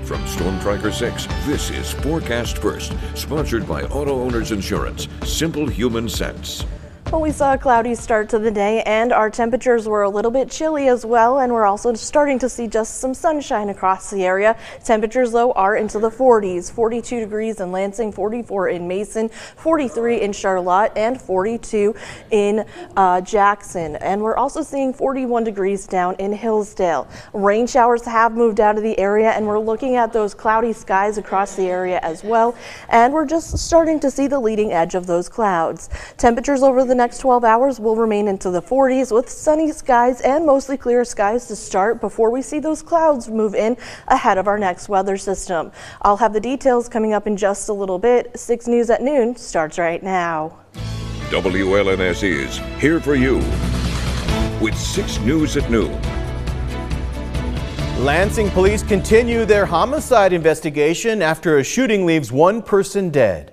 From Storm Tracker 6, this is Forecast First, sponsored by Auto Owners Insurance. Simple human sense. Well, we saw a cloudy start to the day and our temperatures were a little bit chilly as well, and we're also starting to see just some sunshine across the area. Temperatures though are into the 40s, 42 degrees in Lansing, 44 in Mason, 43 in Charlotte, and 42 in Jackson. And we're also seeing 41 degrees down in Hillsdale. Rain showers have moved out of the area, and we're looking at those cloudy skies across the area as well. And we're just starting to see the leading edge of those clouds. Temperatures over the next 12 hours will remain into the 40s with sunny skies and mostly clear skies to start before we see those clouds move in ahead of our next weather system. I'll have the details coming up in just a little bit. 6 News at Noon starts right now. WLNS is here for you with 6 News at Noon. Lansing police continue their homicide investigation after a shooting leaves one person dead.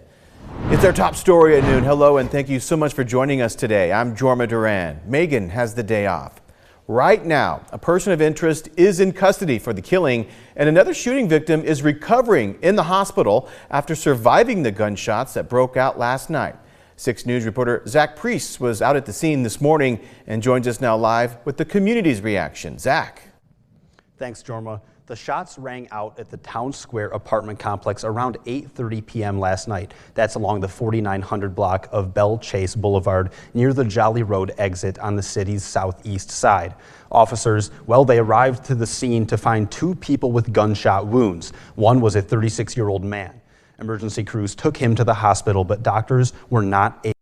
It's our top story at noon. Hello and thank you so much for joining us today. I'm Jorma Duran. Megan has the day off. Right now, a person of interest is in custody for the killing, and another shooting victim is recovering in the hospital after surviving the gunshots that broke out last night. 6 News reporter Zach Priest was out at the scene this morning and joins us now live with the community's reaction. Zach. Thanks, Jorma. The shots rang out at the Town Square apartment complex around 8:30 p.m. last night. That's along the 4900 block of Bell Chase Boulevard near the Jolly Road exit on the city's southeast side. Officers, they arrived to the scene to find 2 people with gunshot wounds. One was a 36-year-old man. Emergency crews took him to the hospital, but doctors were not able to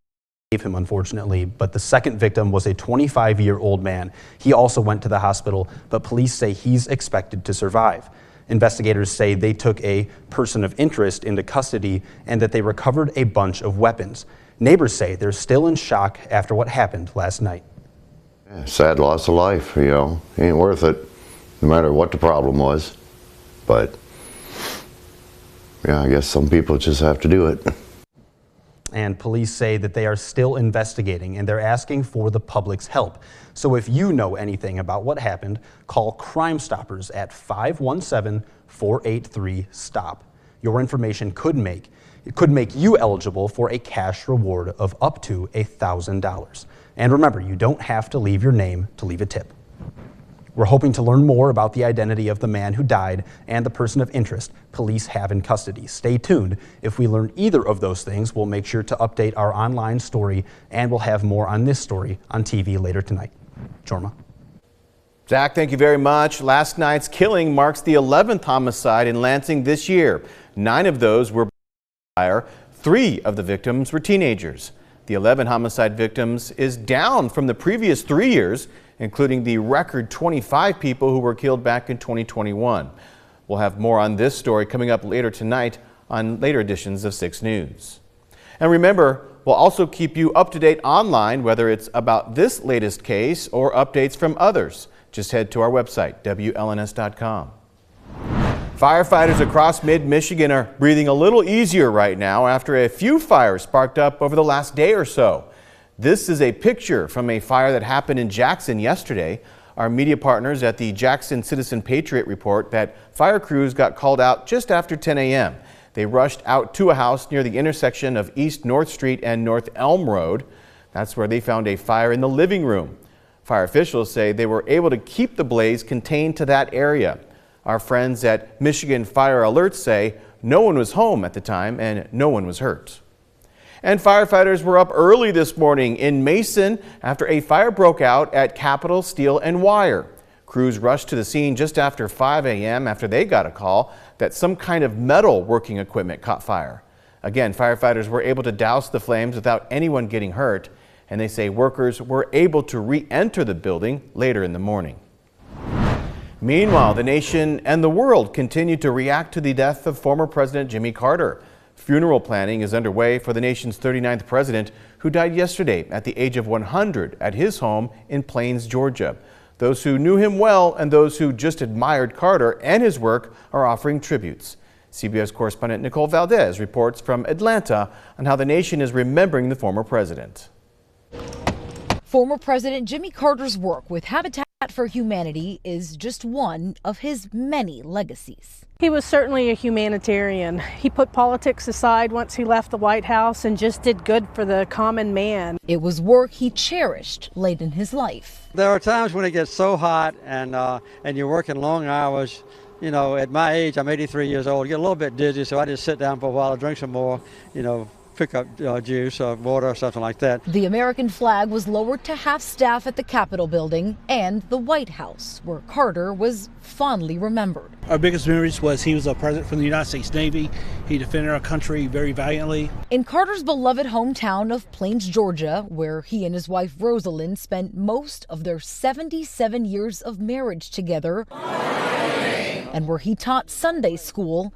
save him, unfortunately. But the second victim was a 25-year-old man. He also went to the hospital, but police say he's expected to survive. Investigators say they took a person of interest into custody and that they recovered a bunch of weapons. Neighbors say they're still in shock after what happened last night. Yeah, sad loss of life, ain't worth it, no matter what the problem was. But yeah, I guess some people just have to do it. And police say that they are still investigating and they're asking for the public's help. So if you know anything about what happened, call Crime Stoppers at 517-483-STOP. Your information could make you eligible for a cash reward of up to $1,000. And remember, you don't have to leave your name to leave a tip. We're hoping to learn more about the identity of the man who died and the person of interest police have in custody. Stay tuned. If we learn either of those things, we'll make sure to update our online story, and we'll have more on this story on TV later tonight. Jorma. Zach, thank you very much. Last night's killing marks the 11th homicide in Lansing this year. 9 of those were fire. 3 of the victims were teenagers. The 11 homicide victims is down from the previous 3 years, including the record 25 people who were killed back in 2021. We'll have more on this story coming up later tonight on later editions of 6 News. And remember, we'll also keep you up to date online, whether it's about this latest case or updates from others. Just head to our website, WLNS.com. Firefighters across mid-Michigan are breathing a little easier right now after a few fires sparked up over the last day or so. This is a picture from a fire that happened in Jackson yesterday. Our media partners at the Jackson Citizen Patriot report that fire crews got called out just after 10 a.m. They rushed out to a house near the intersection of East North Street and North Elm Road. That's where they found a fire in the living room. Fire officials say they were able to keep the blaze contained to that area. Our friends at Michigan Fire Alert say no one was home at the time and no one was hurt. And firefighters were up early this morning in Mason after a fire broke out at Capital Steel and Wire. Crews rushed to the scene just after 5 a.m. after they got a call that some kind of metal working equipment caught fire. Again, firefighters were able to douse the flames without anyone getting hurt, and they say workers were able to re-enter the building later in the morning. Meanwhile, the nation and the world continue to react to the death of former President Jimmy Carter. Funeral planning is underway for the nation's 39th president, who died yesterday at the age of 100 at his home in Plains, Georgia. Those who knew him well and those who just admired Carter and his work are offering tributes. CBS correspondent Nicole Valdez reports from Atlanta on how the nation is remembering the former president. Former President Jimmy Carter's work with Habitat for Humanity is just one of his many legacies. He was certainly a humanitarian. He put politics aside once he left the White House and just did good for the common man. It was work he cherished late in his life. There are times when it gets so hot and you're working long hours. You know, at my age, I'm 83 years old, I get a little bit dizzy, so I just sit down for a while and drink some more, pick up juice or water or something like that. The American flag was lowered to half-staff at the Capitol building and the White House, where Carter was fondly remembered. Our biggest memories was he was a president from the United States Navy. He defended our country very valiantly. In Carter's beloved hometown of Plains, Georgia, where he and his wife Rosalind spent most of their 77 years of marriage together, and where he taught Sunday school,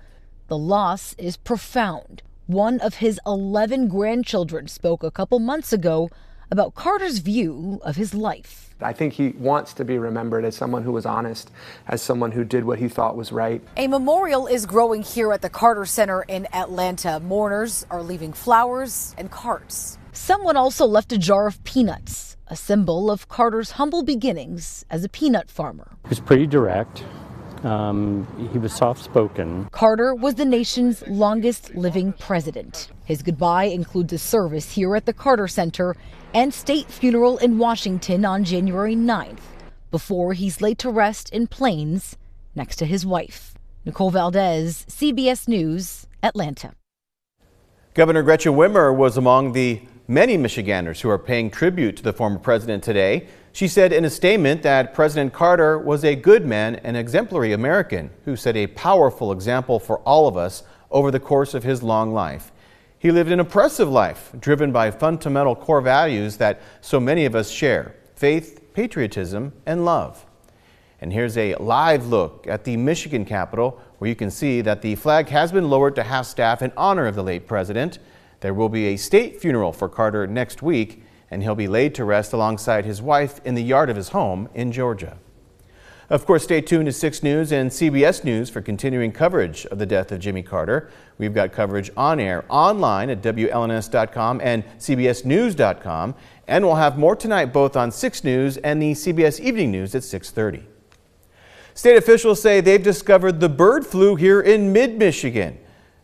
the loss is profound. One of his 11 grandchildren spoke a couple months ago about Carter's view of his life. I think he wants to be remembered as someone who was honest, as someone who did what he thought was right. A memorial is growing here at the Carter Center in Atlanta. Mourners are leaving flowers and carts. Someone also left a jar of peanuts, a symbol of Carter's humble beginnings as a peanut farmer. He was pretty direct. He was soft-spoken. Carter was the nation's longest living president. His goodbye includes a service here at the Carter Center and state funeral in Washington on January 9th, before he's laid to rest in Plains next to his wife. Nicole Valdez, CBS News, Atlanta. Governor Gretchen Whitmer was among the many Michiganders who are paying tribute to the former president today. She said in a statement that President Carter was a good man and exemplary American who set a powerful example for all of us over the course of his long life. He lived an impressive life, driven by fundamental core values that so many of us share: faith, patriotism, and love. And here's a live look at the Michigan Capitol, where you can see that the flag has been lowered to half-staff in honor of the late president. There will be a state funeral for Carter next week, and he'll be laid to rest alongside his wife in the yard of his home in Georgia. Of course, stay tuned to 6 News and CBS News for continuing coverage of the death of Jimmy Carter. We've got coverage on air, online at WLNS.com and CBSNews.com, and we'll have more tonight both on 6 News and the CBS Evening News at 6:30. State officials say they've discovered the bird flu here in mid-Michigan.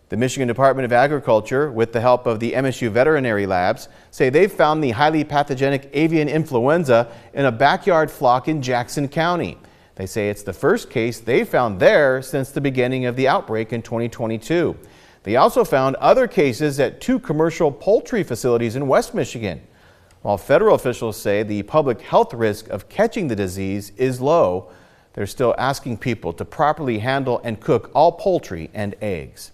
The Michigan Department of Agriculture, with the help of the MSU veterinary labs, say they've found the highly pathogenic avian influenza in a backyard flock in Jackson County. They say it's the first case they found there since the beginning of the outbreak in 2022. They also found other cases at 2 commercial poultry facilities in West Michigan. While federal officials say the public health risk of catching the disease is low, they're still asking people to properly handle and cook all poultry and eggs.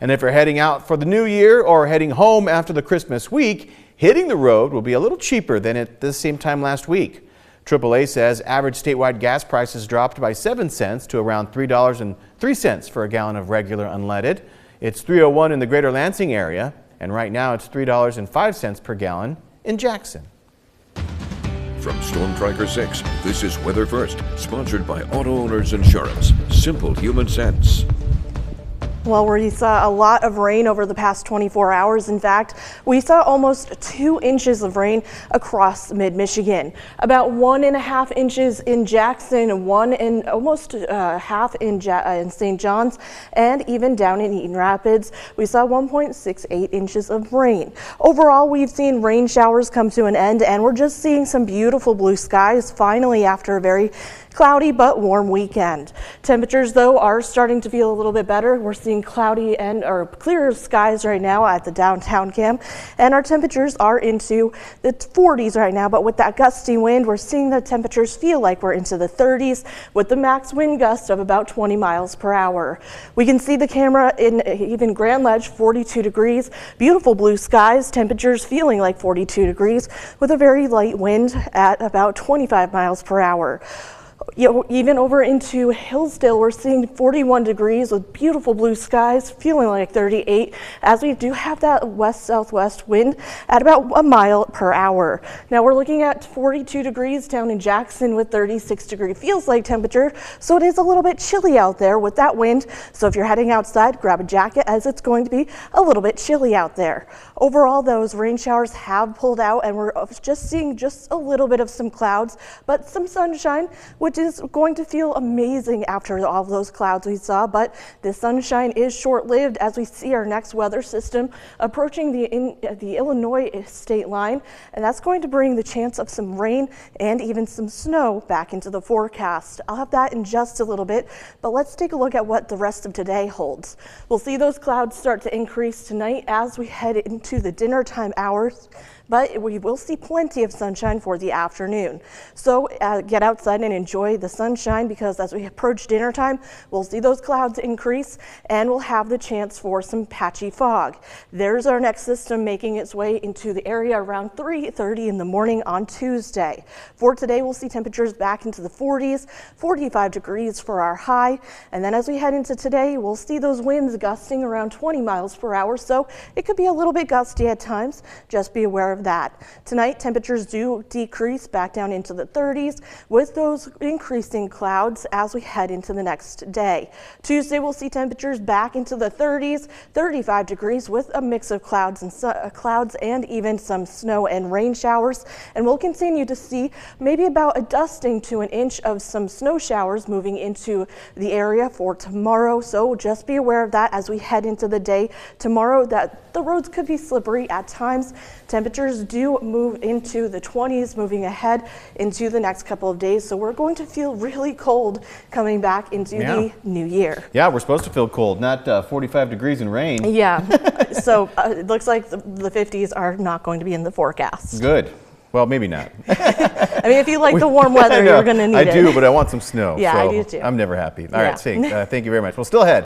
And if you're heading out for the new year or heading home after the Christmas week, hitting the road will be a little cheaper than at the same time last week. AAA says average statewide gas prices dropped by 7 cents to around $3.03 for a gallon of regular unleaded. It's $3.01 in the greater Lansing area, and right now it's $3.05 per gallon in Jackson. From Storm Tracker 6, this is Weather First, sponsored by Auto Owners Insurance. Simple human sense. Well, we saw a lot of rain over the past 24 hours. In fact, we saw almost 2 inches of rain across mid-Michigan. About 1.5 inches in Jackson, 1 and almost half in St. John's, and even down in Eaton Rapids, we saw 1.68 inches of rain. Overall, we've seen rain showers come to an end, and we're just seeing some beautiful blue skies finally after a very cloudy but warm weekend. Temperatures, though, are starting to feel a little bit better. We're seeing cloudy or clear skies right now at the downtown camp, and our temperatures are into the 40s right now, but with that gusty wind, we're seeing the temperatures feel like we're into the 30s with the max wind gust of about 20 miles per hour. We can see the camera in even Grand Ledge, 42 degrees, beautiful blue skies, temperatures feeling like 42 degrees with a very light wind at about 25 miles per hour. Even over into Hillsdale, we're seeing 41 degrees with beautiful blue skies, feeling like 38, as we do have that west-southwest wind at about a mile per hour. Now we're looking at 42 degrees down in Jackson with 36-degree feels like temperature, so it is a little bit chilly out there with that wind. So if you're heading outside, grab a jacket, as it's going to be a little bit chilly out there. Overall, those rain showers have pulled out, and we're just seeing just a little bit of some clouds, but some sunshine, which is going to feel amazing after all those clouds we saw. But this sunshine is short-lived as we see our next weather system approaching the Illinois state line, and that's going to bring the chance of some rain and even some snow back into the forecast. I'll have that in just a little bit, but let's take a look at what the rest of today holds. We'll see those clouds start to increase tonight as we head into the dinner time hours, but we will see plenty of sunshine for the afternoon. So get outside and enjoy the sunshine, because as we approach dinner time, we'll see those clouds increase and we'll have the chance for some patchy fog. There's our next system making its way into the area around 3:30 in the morning on Tuesday. For today, we'll see temperatures back into the 40s, 45 degrees for our high. And then as we head into today, we'll see those winds gusting around 20 miles per hour. So it could be a little bit gusty at times. Just be aware of that. Tonight, temperatures do decrease back down into the 30s with those increasing clouds as we head into the next day. Tuesday, we'll see temperatures back into the 30s, 35 degrees with a mix of clouds and even some snow and rain showers. And we'll continue to see maybe about a dusting to an inch of some snow showers moving into the area for tomorrow. So just be aware of that as we head into the day tomorrow, that the roads could be slippery at times. Temperatures do move into the 20s moving ahead into the next couple of days, so we're going to feel really cold coming back into the new year. Yeah, we're supposed to feel cold, not 45 degrees and rain. Yeah, so it looks like the 50s are not going to be in the forecast. Good. Well, maybe not. I mean, if you like the warm weather, you're going to need it. I do, but I want some snow. Yeah, so I do too. I'm never happy. All right, thank you very much. Well, still ahead.